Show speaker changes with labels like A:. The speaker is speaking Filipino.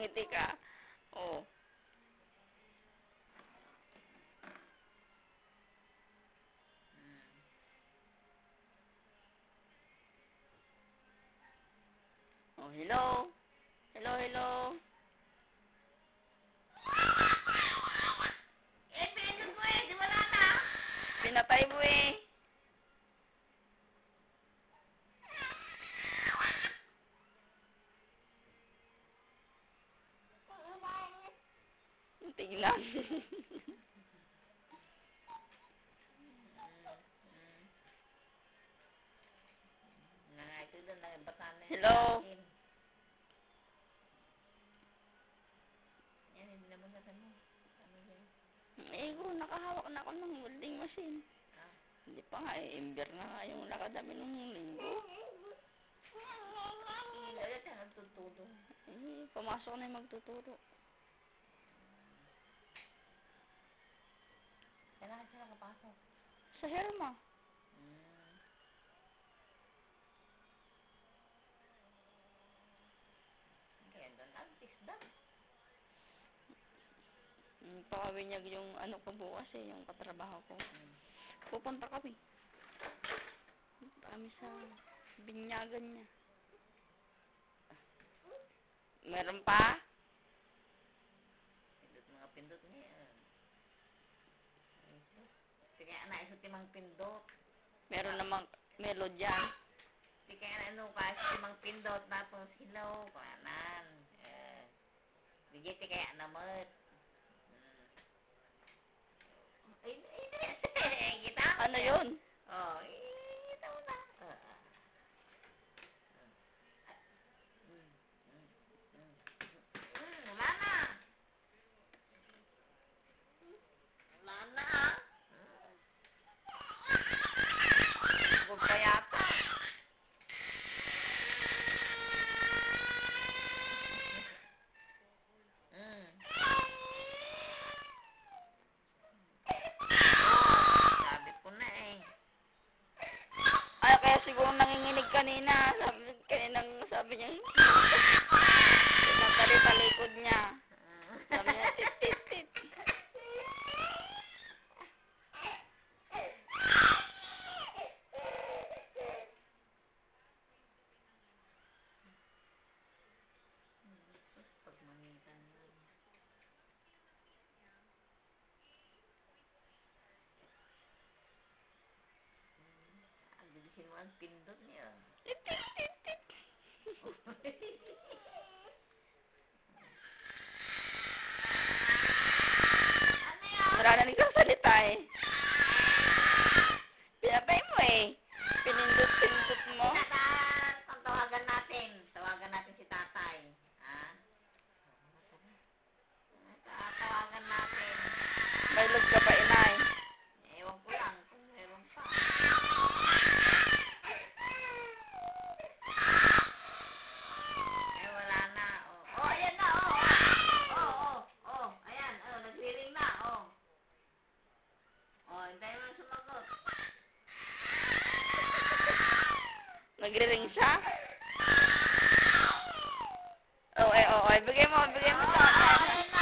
A: ngiti ka. Oh. Oh, hello. Hello, hello.
B: Pinindot mo di wala na.
A: Pinatay mo eh. Tingnan.
B: Ito doon, bata na
A: Hello.
B: Yan, hindi naman natin mo.
A: Nakahawak na ako ng welding machine. Hindi pa nga eh. Ember na nga yung lakad namin nung linggo.
B: Hindi ka nagtuturo.
A: Pumasok na yung magtuturo.
B: Kailangan siya nakapasok.
A: Sa Herma.
B: Kaya doon lang, tisda.
A: Pakawinyag yung ano ko bukas eh, yung katrabaho ko. Pupunta kami. Punta kami sa binyagan niya. Meron pa?
B: Mga pindot niya. Sige, anak, isa timang pindot.
A: Meron namang melod dyan.
B: Sige, ano ka, isa timang pindot. Tapos, hello, kanan. Sige, kaya namot. Kita mo
A: Ano yun?
B: Oh, kita mo na. Wala na. Wala na. Huwag pa yata. Sabi ko na eh.
A: Ay, kaya siguro nanginginig kanina. Sabi niya, pinatali sa likod niya. Sabi niya, tit, tit, tit.
B: Pagmamitan lang. Bilisin mo ang pindot niya.
A: Tit, tit, tit, tit. Wala na nagsasalita eh. Pinatay mo eh. Pinindot-pindot mo.
B: Tawagan natin si tatay. Ha? Tawagan natin.
A: May log ka pa, inay.
B: Ewan ko lang kung meron pa. Wala na. Oh, ayan na. Ayan. Nagsiring na. Hintayin mo sumagot.
A: Nagre-ring siya? Bigay mo sa akin.